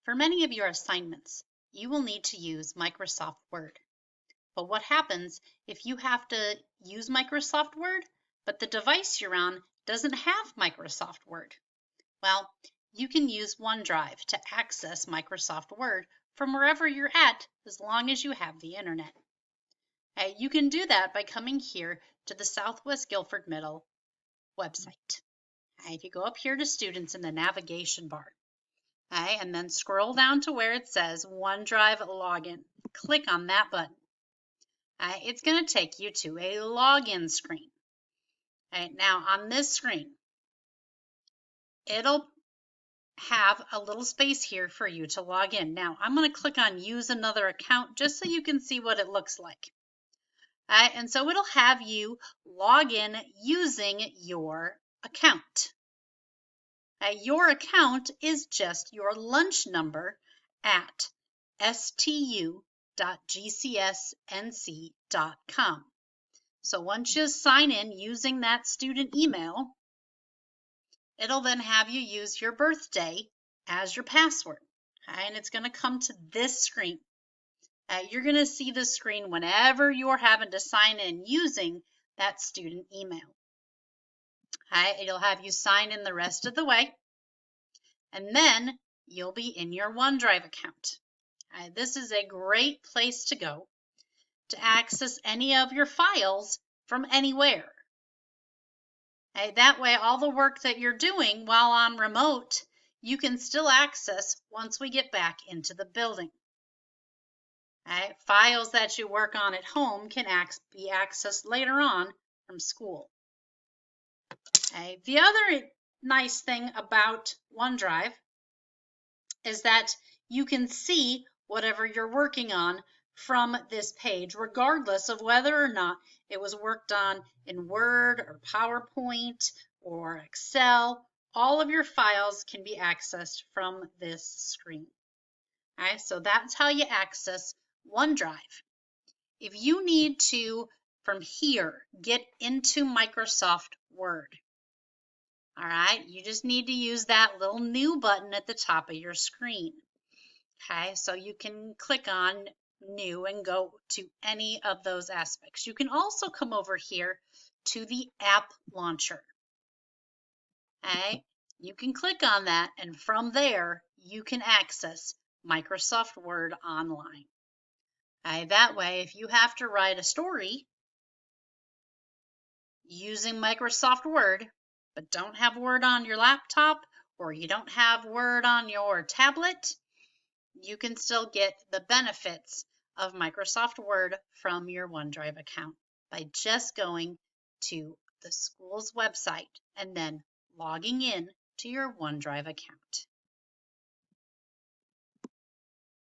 For many of your assignments, you will need to use Microsoft Word. But what happens if you have to use Microsoft Word, but the device you're on doesn't have Microsoft Word? Well, you can use OneDrive to access Microsoft Word from wherever you're at as long as you have the internet. You can do that by coming here to the Southwest Guilford Middle website. If you go up here to Students in the navigation bar, and then scroll down to where it says OneDrive Login. Click on that button. It's going to take you to a login screen. Now on this screen, it'll have a little space here for you to log in. Now I'm going to click on Use Another Account just so you can see what it looks like. And so it'll have you log in using your account. Your account is just your lunch number at stu.gcsnc.com. So once you sign in using that student email, it'll then have you use your birthday as your password. And it's going to come to this screen. You're going to see this screen whenever you're having to sign in using that student email. It'll have you sign in the rest of the way, and then you'll be in your OneDrive account. This is a great place to go to access any of your files from anywhere. That way, all the work that you're doing while on remote, you can still access once we get back into the building. Files that you work on at home can be accessed later on from school. The other nice thing about OneDrive is that you can see whatever you're working on from this page, regardless of whether or not it was worked on in Word or PowerPoint or Excel. All of your files can be accessed from this screen. So that's how you access OneDrive. If you need to, from here, get into Microsoft Word, you just need to use that little new button at the top of your screen. So you can click on New and go to any of those aspects. You can also come over here to the App Launcher. You can click on that, and from there, you can access Microsoft Word online. That way, if you have to write a story using Microsoft Word, but don't have Word on your laptop, or you don't have Word on your tablet, you can still get the benefits of Microsoft Word from your OneDrive account by just going to the school's website and then logging in to your OneDrive account.